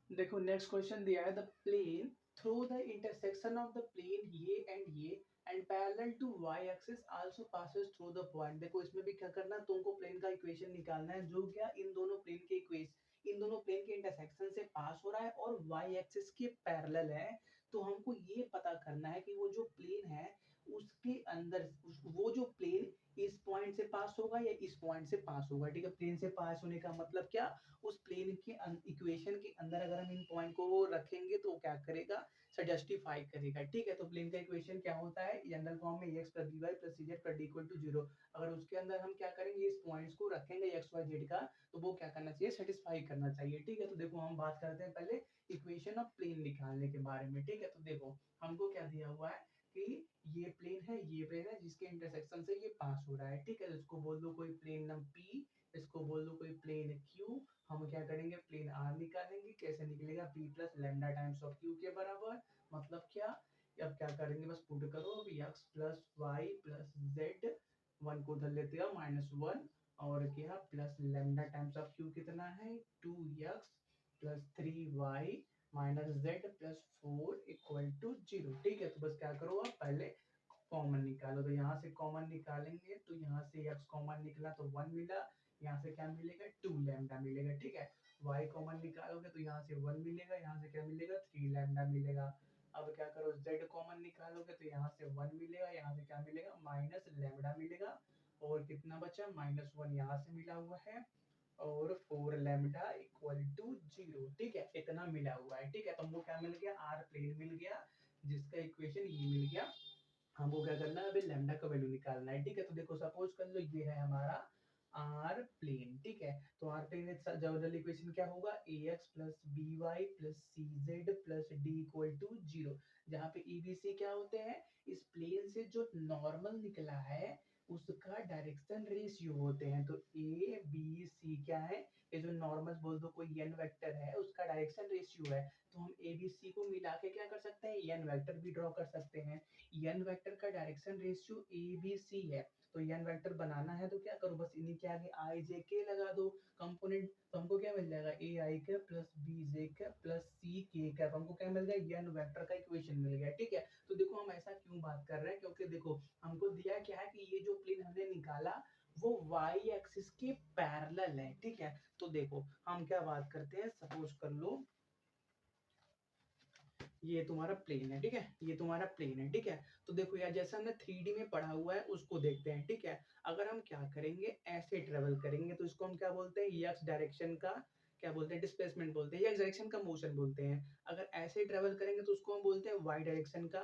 देखो next question दिया है, the plane through the intersection of the plane ये and parallel to Y axis also passes through the point. देखो इसमें भी क्या करना है, तुमको प्लेन का इक्वेशन निकालना है जो क्या इन दोनों प्लेन के इक्वेशन इन दोनों प्लेन के इंटरसेक्शन से पास हो रहा है और वाई एक्सिस के पैरेलल है। तो हमको ये पता करना है कि वो जो प्लेन है उसके अंदर वो जो प्लेन इस पॉइंट से पास होगा या इस पॉइंट से पास होगा। ठीक है, प्लेन से पास होने का मतलब क्या, उस प्लेन के इक्वेशन के अंदर अगर हम इन पॉइंट को रखेंगे तो क्या करेगा, जस्टिफाई करेगा। ठीक है, तो प्लेन का इक्वेशन क्या होता है, जनरल फॉर्म में x plus B Y plus C Z plus D equal to zero. अगर उसके अंदर हम क्या करेंगे, इस पॉइंट्स को रखेंगे एक्स वाई जेड का, तो वो क्या करना चाहिए, सेटिस्फाई करना चाहिए। ठीक है, तो देखो हम बात करते हैं पहले इक्वेशन ऑफ प्लेन निकालने के बारे में। ठीक है, तो देखो हमको क्या दिया हुआ है कि ये प्लेन है जिसके इंटरसेक्शन से ये पास हो रहा है। ठीक है, तो इसको बोल दो कोई प्लेन नम पी, इसको बोल दो कोई प्लेन क्यू। हम क्या करेंगे, प्लेन आर निकालेंगे। कैसे निकलेगा, P plus lambda times of Q के बराबर। मतलब क्या, अब क्या करेंगे, बस पुट करो, अब x plus y plus z, one को उधर लेते हो माइनस वन, और क्या plus lambda times of q कितना है, two x plus three y minus z plus four equal to zero. ठीक है, तो बस क्या करो, आप पहले कॉमन निकालो। तो यहाँ से कॉमन निकालेंगे तो यहाँ से x कॉमन निकला तो 1 मिला, यहाँ से क्या मिलेगा, 2 लैम्डा मिलेगा। ठीक है, y कॉमन निकालोगे तो यहाँ से 1 मिलेगा, यहाँ से क्या मिलेगा, 3 लैम्डा मिलेगा। अब क्या करो, z कॉमन निकालोगे तो यहाँ से 1 मिलेगा, यहाँ से क्या मिलेगा, माइनस लैम्डा मिलेगा। और कितना बचा, माइनस वन यहाँ से मिला हुआ है, और 4 लैम्डा इक्वल टू जीरो। ठीक है, इतना मिला हुआ है। ठीक है, तो हमको क्या मिल गया, आर प्लेन मिल गया जिसका इक्वेशन ये मिल गया। हमको क्या करना है, अभी लैम्डा का वैल्यू निकालना है। ठीक है, तो देखो सपोज कर लो ये है हमारा आर प्लेन। ठीक है, तो आर प्लेन जनरल इक्वेशन क्या होगा, A X plus B Y plus C Z plus D equal to zero. जहाँ पे ई बी सी क्या होते हैं, इस प्लेन से जो नॉर्मल निकला है उसका डायरेक्शन रेशियो होते हैं। तो ए बी सी क्या है, ये जो नॉर्मल बोल दो कोई एन वेक्टर है उसका डायरेक्शन रेशियो है। तो हम ए बी सी को मिला के क्या कर सकते हैं, एन वेक्टर भी ड्रॉ कर सकते हैं। एन वेक्टर का direction ratio a b c है। तो एन वेक्टर बनाना है तो क्या करो, बस इन्हीं के आगे आई जे के लगा दो कंपोनेंट। तो हमको क्या मिल जाएगा, ए आई के प्लस बी जे के प्लस सी के कैप, हमको क्या मिल गया, एन वेक्टर का इक्वेशन मिल गया। ठीक है, तो देखो हम ऐसा क्यों बात कर रहे हैं, क्योंकि देखो हमको दिया क्या है कि ये जो प्लेन हमने निकाला वो y एक्सिस के पैरेलल है। ठीक है, तो देखो हम क्या बात करते हैं, सपोज कर लो ये तुम्हारा प्लेन है। ठीक है, ये तुम्हारा प्लेन है। ठीक है, तो देखो यार जैसा हमने 3D में पढ़ा हुआ है उसको देखते हैं। ठीक है, अगर हम क्या करेंगे, ऐसे ट्रेवल करेंगे तो इसको हम क्या बोलते हैं, एक्स डायरेक्शन का क्या बोलते हैं, डिस्प्लेसमेंट बोलते हैं, एक्स डायरेक्शन का मोशन बोलते हैं। अगर ऐसे ट्रेवल करेंगे तो उसको हम बोलते हैं वाई डायरेक्शन का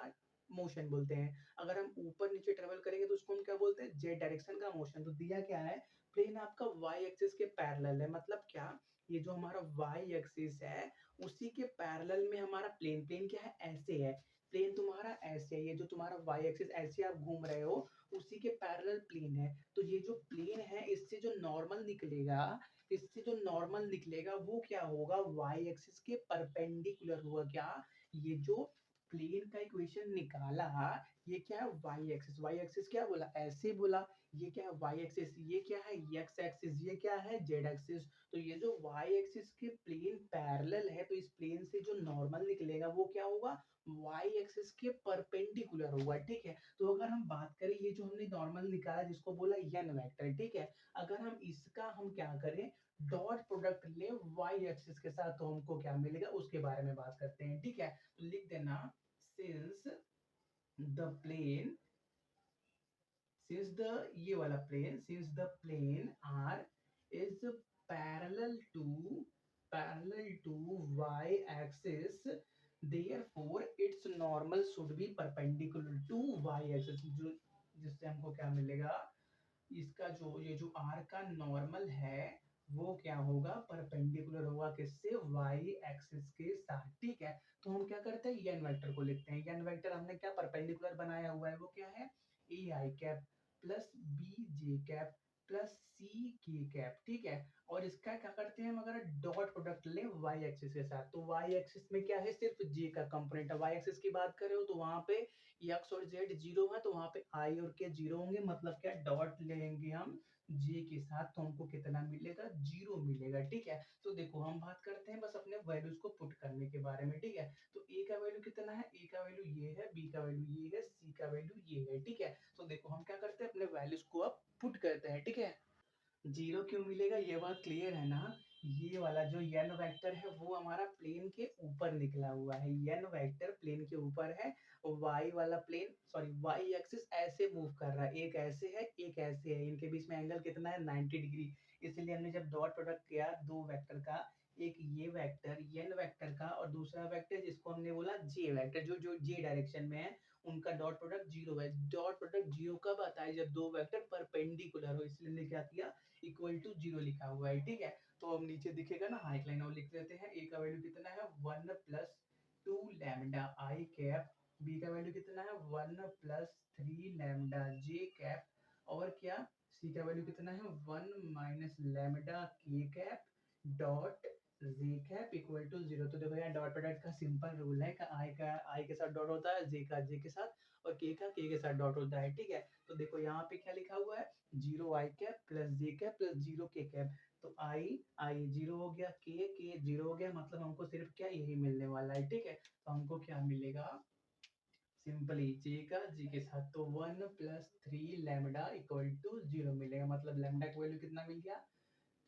मोशन बोलते हैं। अगर हम ऊपर नीचे ट्रेवल करेंगे तो उसको हम क्या बोलते हैं, जेड डायरेक्शन का मोशन। तो दिया क्या है, प्लेन आपका वाई एक्सिस के पैरेलल है। मतलब क्या, ये जो हमारा वाई एक्सिस है उसी के पैरेलल में हमारा प्लेन, प्लेन क्या है, ऐसे है। प्लेन तुम्हारा ऐसे है, ये जो तुम्हारा वाई एक्सिस ऐसे आप घूम रहे हो उसी के पैरेलल प्लेन है। तो ये जो प्लेन है इससे जो नॉर्मल निकलेगा, इससे जो नॉर्मल निकलेगा वो क्या होगा, वाई एक्सिस के परपेंडिकुलर होगा। क्या, ये जो प्लेन का इक्वेशन निकाला, ये क्या है, वाई एक्सिस। वाई एक्सिस क्या बोला, ऐसे बोला। ये क्या है, वाई एक्सिस, ये क्या है, एक्स एक्सिस, ये क्या है, जेड एक्सिस। तो ये जो y एक्सिस के प्लेन पैरेलल है तो इस प्लेन से जो नॉर्मल निकलेगा वो क्या होगा, y एक्सिस के परपेंडिकुलर होगा। ठीक है, तो अगर हम बात करें ये जो हमने नॉर्मल निकाला जिसको बोला एन वेक्टर। ठीक है, अगर हम इसका हम क्या करें, डॉट प्रोडक्ट ले y एक्सिस के साथ तो हमको क्या मिलेगा उसके बारे में बात करते हैं। ठीक है, तो लिख देना, since the plane, since the ये वाला plane, since the plane r is parallel to y axis, therefore its normal should be perpendicular to y axis। जो जिससे हमको क्या मिलेगा, इसका जो ये जो r का नॉर्मल है वो क्या होगा, परपेंडिकुलर होगा किससे, y एक्सिस के साथ। ठीक है, तो हम क्या करते हैं, n वेक्टर को लिखते हैं। n वेक्टर हमने क्या परपेंडिकुलर बनाया हुआ है, वो क्या है, A I cap plus B J cap plus C K cap. ठीक है, और इसका क्या करते हैं हम, अगर डॉट प्रोडक्ट लें वाई एक्सिस के साथ, तो वाई एक्सिस में क्या है, सिर्फ जे का कंपोनेंट है। वाई एक्सिस की बात करें तो वहां पे एक्स और जेड जीरो है, तो वहां पे आई और के जीरो होंगे। मतलब क्या, डॉट लेंगे हम जे के साथ, तो हमको कितना मिलेगा, 0 मिलेगा। ठीक है, तो देखो हम बात करते हैं बस अपने वैल्यूज को पुट करने के बारे में। ठीक है, तो ए का वैल्यू कितना है, ए का वैल्यू ये है, बी का वैल्यू ये है, सी का वैल्यू ये है। ठीक है, तो देखो हम क्या करते हैं, अपने वैल्यूज को अब पुट करते हैं। ठीक है, 0 क्यों मिलेगा, ये बात क्लियर है ना। ये वाला जो n वेक्टर है वो हमारा प्लेन के ऊपर निकला हुआ है, n वेक्टर प्लेन के ऊपर है, और y वाला प्लेन सॉरी y एक्सिस ऐसे मूव कर रहा है, एक ऐसे है एक ऐसे है, इनके बीच में एंगल कितना है, 90 डिग्री। इसलिए हमने जब डॉट प्रोडक्ट किया दो वेक्टर का, एक ये वेक्टर n वेक्टर का और दूसरा वेक्टर जिसको हमने बोला j वेक्टर, जो जो j डायरेक्शन में है, उनका डॉट प्रोडक्ट 0 है। डॉट प्रोडक्ट 0 कब आता है, जब दो वेक्टर परपेंडिकुलर हो, इसलिए हमने क्या किया, इक्वल टू 0 लिखा हुआ है। ठीक है, तो अब नीचे दिखेगा ना, हाइट लाइन और लिख लेते हैं। ए का वैल्यू कितना है, 1 प्लस 2 लैम्डा आई कैप, बी का वैल्यू कितना है, 1 प्लस 3 लैम्डा जे कैप, और क्या, सी का वैल्यू कितना है, 1 माइनस लैम्डा के cap dot j cap equal to 0। तो देखो यहाँ डॉट प्रोडक्ट का सिंपल रूल है कि आई के साथ डॉट होता है, जे का जे के साथ, और के के साथ डॉट होता है। ठीक है, तो देखो यहाँ पे क्या लिखा हुआ है, 0 आई कैप प्लस जे कैप प्लस 0 के कैप। तो आई 0 हो गया, के 0 हो गया, मतलब हमको सिर्फ क्या यही मिलने वाला है। ठीक है, तो हमको क्या मिलेगा, सिंपली जे का जी के साथ, तो 1 प्लस 3 लैम्डा इक्वल टू 0 मिलेगा, मतलब लैम्डा का वैल्यू कितना मिल गया,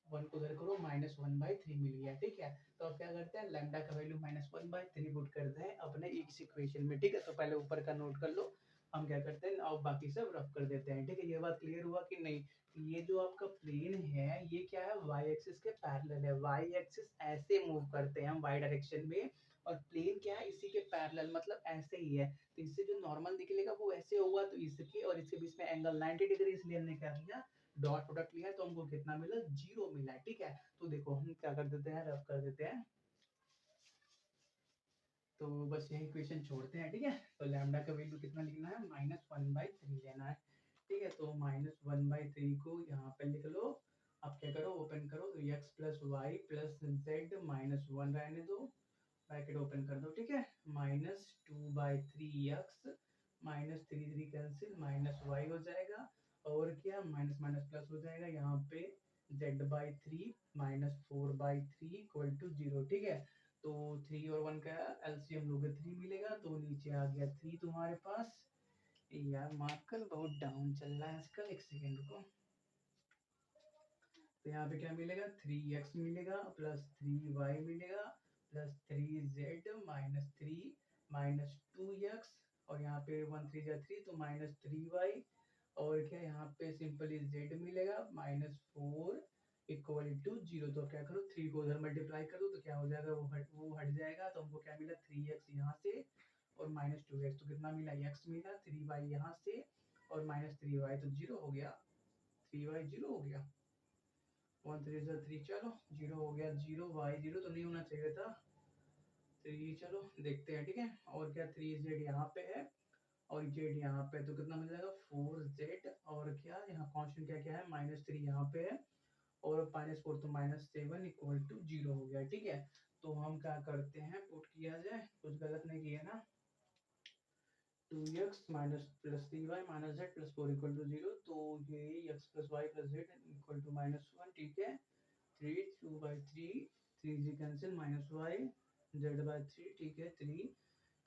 1 को उधर करो, -1/3 मिल गया। ठीक है, तो अब क्या करते हैं, लैम्डा का वैल्यू -1/3 पुट करते हैं अपने इस इक्वेशन में। ठीक है, तो पहले ऊपर का नोट कर लो, हम क्या करते हैं और बाकी सब रफ कर देते हैं। ठीक है, ये बात क्लियर हुआ कि नहीं। ये जो आपका प्लेन है ये क्या है, वाई एक्सिस के पैरेलल है, वाई एक्सिस ऐसे मूव करते हैं हम वाई डायरेक्शन में, और प्लेन क्या है, इसी के पैरेलल, मतलब ऐसे ही है। तो इससे जो नॉर्मल निकलेगा वो ऐसे होगा, तो इसके और इसके बीच में एंगल 90 डिग्री, इसलिए हमने क्या किया, डॉट प्रोडक्ट लिया, तो हमको कितना मिला, 0 मिला। ठीक है, तो देखो हम क्या कर देते हैं, रफ कर देते हैं, तो बस यही क्वेश्चन छोड़ते हैं। ठीक है, तो लैम्डा का वैल्यू कितना लिखना है, -1/3 लेना है। ठीक है, तो -1/3 को यहाँ पे लिख लो। अब क्या करो, ओपन करो, तो x plus y plus z -1 रहने दो, ब्रैकेट ओपन कर दो। ठीक है, -2/3x -3 कैंसिल, -y हो जाएगा, और क्या, माइनस माइनस प्लस हो जाएगा, यहाँ पे z/3 -4/3 इक्वल टू 0। ठीक है, तो 3 और 1 का एलसीएम लोगे 3 मिलेगा, तो नीचे आ गया 3 तुम्हारे पास। यार मार्कर बहुत डाउन चल रहा है आजकल, एक सेकेंड रुको। तो यहाँ पे क्या मिलेगा, 3x मिलेगा प्लस 3y मिलेगा प्लस 3z -3 -2x, और यहाँ पे 1 3 जा 3, तो -3y, और क्या यहाँ पे सिंपली z मिलेगा -4 इक्वल टू 0। तो क्या करो, 3 को उधर मल्टीप्लाई कर दो, तो क्या हो जाएगा, वो हट जाएगा, तो हमको क्या मिला, 3x यहाँ से और -2x, तो कितना मिला, x मिला, 3y यहाँ से और -3y, तो 0 हो गया, 3y 0 हो गया, 1 3 जा 3, चलो 0 हो गया, 0y 0 तो नहीं होना चाहिए था, 3, चलो देखते हैं। ठीक है, और क्या, 3z यहाँ पे है और z यहाँ पे, तो कितना मिल जाएगा, 4z, और क्या यहाँ कांस्टेंट क्या क्या है, -3 यहाँ पे है, और -4 तो -7 इक्वल टू 0 हो गया। ठीक है, तो हम क्या करते हैं, पुट किया जाए, कुछ गलत नहीं किया ना, 2x plus 3y z plus 4 equal to 0, तो ये x plus y plus z equal to -1। ठीक है, 3 2/3, 3 कैंसिल, -y z/3। ठीक है,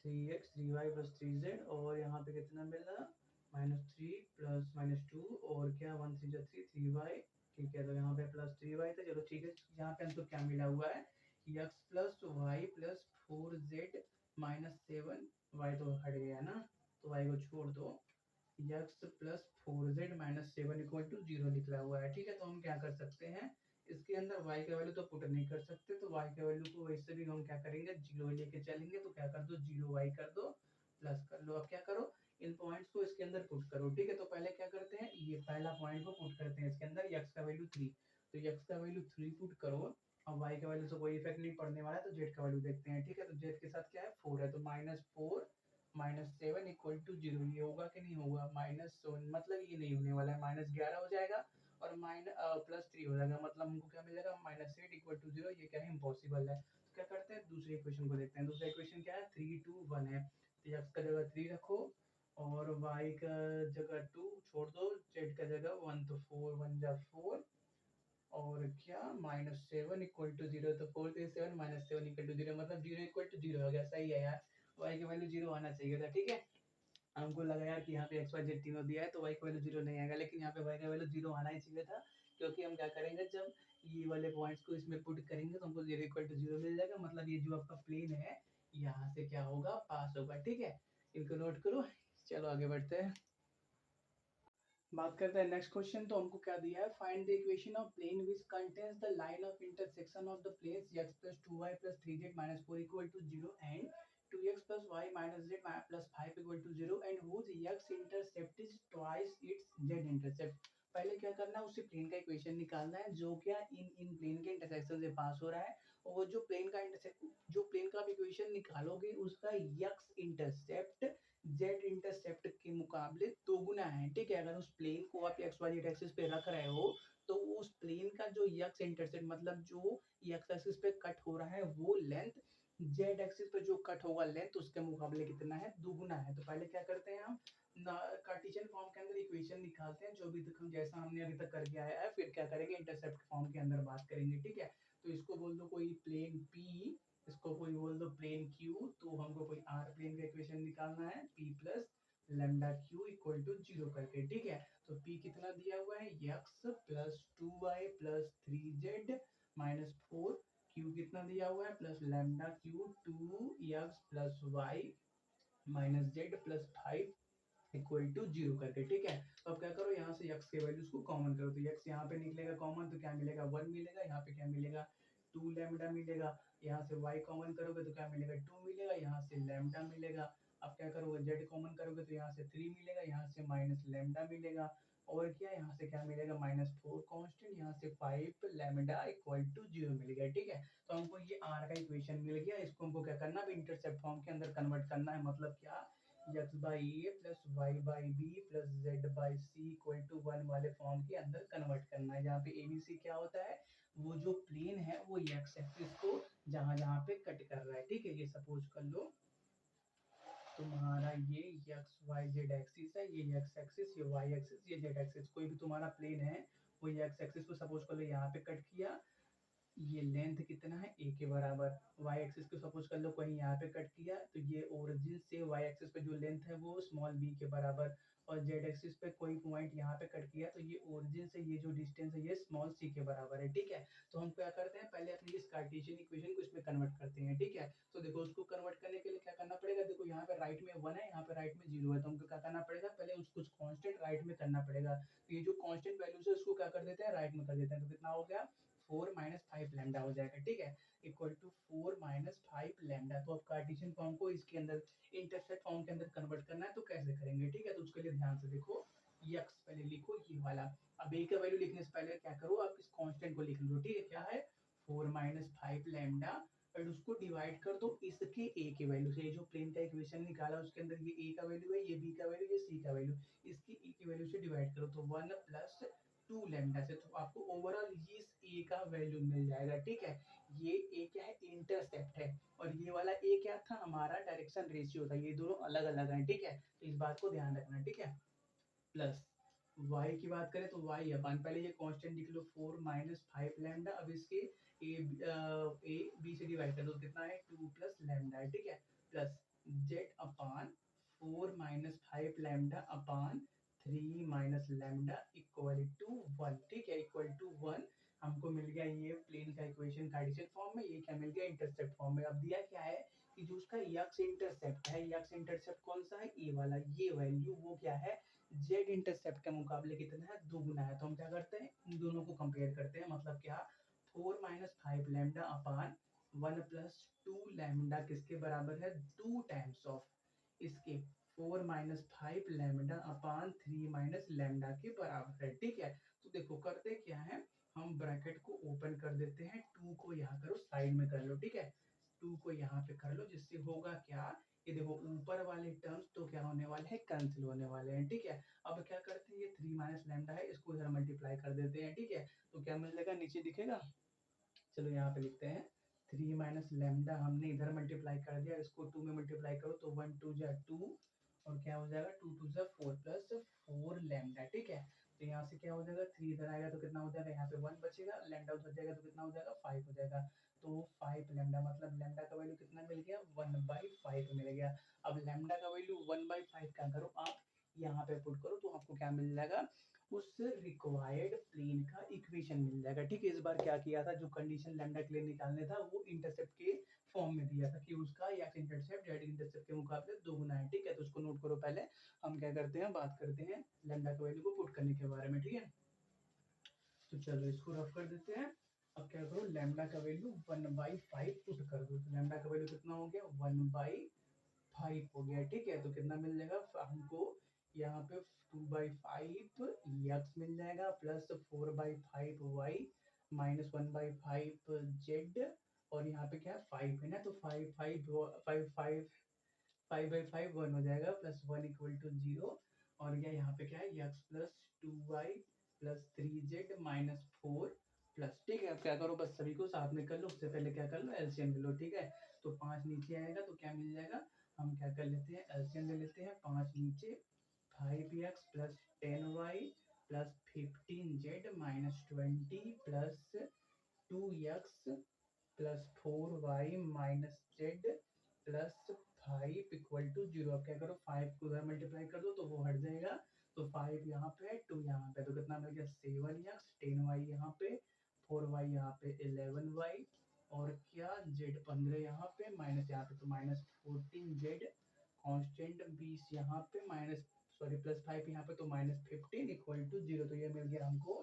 3x 3y प्लस 3z, और यहाँ पे कितना मिला, -3 प्लस -2, और क्या, 1 3 जा 3, 3y। ठीक है, तो यहाँ पे प्लस 3y था, चलो ठीक है, यहाँ पे हमको क्या मिला हुआ है, x plus y plus 4z -7, y तो हट गया ना, तो y को छोड़ दो, x plus 4z -7 equal to 0 निकला हुआ है। ठीक है, तो हम क्या कर सकते हैं, इसके अंदर y का वैल्यू तो पुट नहीं कर सकते, तो y का वैल्यू को वैसे भी हम क्या करेंगे, 0 लेके चलेंगे, तो क्या कर दो, 0y कर दो, प्लस कर लो। अब क्या करो, इन पॉइंट्स को इसके अंदर पुट करो। ठीक है, तो पहले क्या करते हैं, ये पहला पॉइंट को पुट करते हैं इसके अंदर, x का वैल्यू 3, तो x का वैल्यू 3 पुट करो, अब y का वैल्यू से कोई इफेक्ट नहीं पड़ने वाला है, तो z का वैल्यू देखते हैं। ठीक है, तो z के साथ क्या है, 4 है, तो -4 -7 इक्वल टू 0, ये होगा कि नहीं होगा, -7 मतलब ये नहीं होने वाला है, -11 हो जाएगा, और +3 हो जाएगा, मतलब हमको क्या मिलेगा, -8 इक्वल टू 0, ये क्या है, इम्पॉसिबल है। तो क्या करते हैं, दूसरे इक्वेशन को देखते हैं। दूसरा इक्वेशन क्या है, 3 2 1 है, तो x का जगह 3 रखो, और y का जगह 2 छोड़ दो, z का जगह 1, तो 4 1 जा 4, और क्या -7 इक्वल टू 0, तो 4 3 7 -7 इक्वल टू 0, मतलब 0 इक्वल टू 0 हो गया। सही है यार, y की वैल्यू 0 आना चाहिए था। ठीक है, हमको लगा यार कि यहाँ पे एक्स वाई जेड तीनों दिया है तो y की वैल्यू 0 नहीं आएगा, लेकिन यहाँ पे y का वैल्यू 0 आना ही चाहिए था, क्योंकि हम क्या करेंगे जब ये वाले पॉइंट्स को इसमें पुट करेंगे तो हमको 0 इक्वल टू 0 मिल जाएगा, मतलब ये जो आपका प्लेन है यहाँ से क्या होगा, पास होगा। ठीक है, इनको नोट करो। चलो आगे बढ़ते हैं, बात करते हैं नेक्स्ट क्वेश्चन। तो हमको क्या दिया है, find the equation of plane which contains the line of intersection of the planes x plus 2y plus 3z minus 4 equal to 0 and 2x plus y minus z plus 5 equal to 0 and whose x intercept is twice its z intercept। पहले क्या करना है, उसी plane का equation निकालना है जो क्या इन इन प्लेन के इंटरसेक्शन से पास हो रहा है, और वो जो प्लेन का इंटरसेक्ट, जो प्लेन का आप इक्वेशन निकालोगे उसका x इंटरसेप्ट जेड इंटरसेप्ट के मुकाबले दोगुना है। ठीक है, अगर उस प्लेन को आप एक्स वाई जेड एक्सिस पे रख रहे हो तो उस प्लेन का जो एक्स इंटरसेप्ट, मतलब जो एक्स एक्सिस पे कट हो रहा है वो लेंथ जेड एक्सिस पे जो कट होगा लेंथ उसके मुकाबले कितना है, दुगुना है। तो पहले क्या करते हैं हम, कार्टेशियन फॉर्म के अंदर इक्वेशन निकालते हैं, जो भी तक हम जैसा हमने अभी तक करके आया है, फिर क्या करेंगे इंटरसेप्ट फॉर्म के अंदर बात करेंगे। ठीक है, तो इसको बोल दो कोई प्लेन P, इसको कोई बोल दो प्लेन Q, तो हमको कोई R प्लेन का इक्वेशन निकालना है, P plus lambda Q equal to 0 करके। ठीक है, तो P कितना दिया हुआ है, x plus 2y plus 3z minus 4, Q कितना दिया हुआ है, plus lambda Q 2x plus y minus z plus 5 equal to 0 करके। ठीक है, तो अब क्या करो, यहाँ से x के वैल्यूज को कॉमन करो, तो x यहाँ पे निकलेगा कॉमन, तो क्या मिलेगा 1 मिलेगा, यहाँ पे क्या मिलेगा 2 लैम्डा मिलेगा, यहाँ से y कॉमन करोगे तो क्या मिलेगा 2 मिलेगा, यहाँ से लैम्डा मिलेगा। अब क्या करोगे z कॉमन करोगे तो यहाँ से 3 मिलेगा, यहाँ से माइनस लैम्डा मिलेगा, और क्या यहाँ से क्या मिलेगा -4 कांस्टेंट, यहाँ से 5 लैम्डा इक्वल टू 0 मिल गया। ठीक है, तो हमको ये r का इक्वेशन मिल गया, इसको हमको क्या करना है, इंटरसेप्ट फॉर्म के अंदर कन्वर्ट करना है, मतलब क्या x by a plus y by b plus z by c equal to 1 वाले फॉर्म के अंदर कन्वर्ट करना है, जहाँ पे a b c क्या होता है, वो जो प्लेन है वो x एक्सिस को जहाँ जहाँ पे कट कर रहा है। ठीक है, ये सपोज कर लो तुम्हारा ये x y z एक्सिस है, ये x एक्सिस, ये y एक्सिस, ये z एक्सिस, कोई भी तुम्हारा प्लेन है वो x एक्सिस को सपोज कर लो यहाँ पे कट किया, ये लेंथ कितना है a के बराबर, y एक्सिस को सपोज कर लो कहीं यहाँ पे कट किया, तो ये ओरिजिन से y एक्सिस पे जो लेंथ है वो स्मॉल b के बराबर, और z एक्सिस पे कोई पॉइंट यहाँ पे कट किया तो ये ओरिजिन से ये जो डिस्टेंस है ये स्मॉल c के बराबर है। ठीक है, तो हम क्या करते हैं, पहले अपनी इस कार्टेशियन इक्वेशन को इसमें कन्वर्ट करते हैं। ठीक है, तो देखो उसको कन्वर्ट करने के लिए क्या करना पड़ेगा, देखो यहाँ पे राइट में 1 है, यहाँ पे राइट में 0 है, तो हमको क्या करना पड़ेगा, पहले उसको कुछ कांस्टेंट राइट में करना पड़ेगा, तो ये जो कांस्टेंट वैल्यूज है उसको क्या कर देते हैं, राइट में कर देते हैं, तो कितना हो गया 4 माइनस 5 लैम्डा हो जाएगा। ठीक है, इक्वल टू 4 माइनस 5 लैम्डा। तो अब कार्टेशियन फॉर्म को इसके अंदर इंटरसेप्ट फॉर्म के अंदर कन्वर्ट करना है, तो कैसे करेंगे। ठीक है, तो उसके लिए ध्यान से देखो, x पहले लिखो ये वाला, अब a का वैल्यू लिखने से पहले क्या करो, आप इस कांस्टेंट को लिख लो। ठीक है, क्या है 4 माइनस 5 लैम्डा, और उसको डिवाइड कर दो इसके a के वैल्यू से, ये जो प्लेन का इक्वेशन निकाला उसके अंदर ये a का वैल्यू है, ये b का वैल्यू, ये c का वैल्यू, इसकी a की वैल्यू से डिवाइड करो, तो 1 प्लस 2 लैम्डा से, तो आपको ओवरऑल इस a का वैल्यू मिल जाएगा। ठीक है, ये a क्या है, इंटरसेप्ट है, और ये वाला a क्या था, हमारा डायरेक्शन रेशियो था, ये दोनों अलग अलग हैं। ठीक है, तो इस बात को ध्यान रखना। ठीक है, प्लस y की बात करें तो y अपन पहले ये कांस्टेंट लिख लो 4 माइनस 5 लैम्डा, अब इसके a b से डिवाइड कर दो, कितना है 2 प्लस लैम्डा है। ठीक है, plus z upon 4 minus 5 lambda upon 3 minus lambda equal to 1। ठीक है, इक्वल टू 1 हमको मिल गया ये प्लेन का इक्वेशन कार्टेशियन फॉर्म में, ये क्या मिल गया इंटरसेप्ट फॉर्म में। अब दिया क्या है कि जो उसका x इंटरसेप्ट है, x इंटरसेप्ट कौन सा है, a वाला, ये वैल्यू वो क्या है जेड इंटरसेप्ट के मुकाबले कितना है, दुगुना है। तो हम क्या करते हैं, इन दोनों को कंपेयर करते हैं, मतलब क्या 4 माइनस 5 लैम्डा अपान 1 प्लस 2 लैम्डा किसके बराबर है, 2 टाइम्स ऑफ इसके 4 minus 5 lambda upon 3 minus lambda के बराबर है। ठीक है, तो देखो करते क्या है, हम ब्रैकेट को ओपन कर देते हैं, 2 को यहाँ करो साइड में कर लो। ठीक है, 2 को यहाँ पे कर लो, जिससे होगा क्या, ये देखो ऊपर वाले टर्म्स तो क्या होने वाले हैं, कैंसिल होने वाले हैं। ठीक है, अब क्या करते हैं, ये 3 माइनस लैम्डा है, इसको इधर मल्टीप्लाई कर देते हैं। ठीक है, तो क्या मिल जाएगा, नीचे दिखेगा, चलो यहाँ पे लिखते हैं 3 माइनस लैम्डा, हमने इधर मल्टीप्लाई कर दिया, इसको 2 में मल्टीप्लाई करो तो 1 2 जा 2, और क्या हो जाएगा 2 टू ज़ा 4 प्लस 4 लैम्डा, ठीक है। तो यहाँ से क्या हो जाएगा 3 इधर आएगा तो कितना हो जाएगा, यहाँ पे 1 बचेगा, लैम्डा उधर जाएगा तो कितना हो जाएगा 5 हो जाएगा। तो 5 लैम्डा मतलब लैम्डा का वैल्यू कितना मिल गया 1/5 मिल गया। अब लैम्डा का वैल्यू 1/5 क्या करो आप यहाँ पे पुट करो तो आपको क्या मिल जाएगा, उस रिक्वायर्ड प्लेन का इक्वेशन मिल जाएगा, ठीक है। इस बार क्या किया था, जो कंडीशन लैम्डा के लिए निकालने था वो इंटरसेप्ट के फॉर्म में दिया था कि उसका एक्स इंटरसेप्ट जेड इंटरसेप्ट के मुकाबले दोगुना है, ठीक है। तो उसको नोट करो पहले, हम क्या करते हैं बात करते हैं लैम्डा का वैल्यू को पुट करने के बारे में, ठीक है। तो चलो इसको रफ कर देते हैं। अब क्या करो लैम्डा का वैल्यू 1/5 पुट कर दो, तो लैम्डा का वैल्यू कितना हो गया 1/5 हो गया, ठीक है। तो कितना मिल जाएगा हमको यहाँ पे 2/5 एक्स मिल जाएगा प्लस 4/5 वाई माइनस 1/5 जेड, और यहाँ पे क्या है 5 है ना, तो 5/5 1 हो जाएगा प्लस 1 इक्वल टू 0, और यहाँ पे क्या है x plus 2y plus 3z minus 4 plus, ठीक है। अब क्या करो बस सभी को साथ में कर लो, उससे पहले क्या कर लो एलसीएम ले लो, ठीक है। तो 5 नीचे आएगा तो क्या मिल जाएगा, हम क्या कर लेते हैं एलसीएम ले लेते हैं, 5 नीचे 5x plus 10y plus 15z minus 20 plus 2x plus 4y minus z plus 5 equal to 0। अब क्या करो 5 को उधर मल्टीप्लाई कर दो तो वो हट जाएगा, तो 5 यहाँ पे 2 यहाँ पे, तो कितना मिल गया 7x 10y यहाँ पे 4y यहाँ पे 11y, और क्या z 15 यहाँ पे माइनस यहाँ पे तो माइनस 14z कांस्टेंट 20 यहाँ पे माइनस सॉरी प्लस 5 यहाँ पे तो माइनस 15 इक्वल टू 0। तो ये मिल गया हमको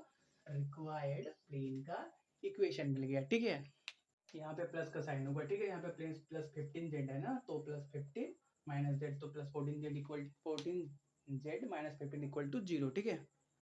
रिक्वायर्ड प्लेन का इक्वेशन मिल गया, ठीक है। यहाँ पे प्लस का साइन होगा, ठीक है। यहाँ पे प्लस प्लस 15z है ना, तो प्लस 15 माइनस जेड तो plus 14z equal 14z minus 15 equal to 0, ठीक है।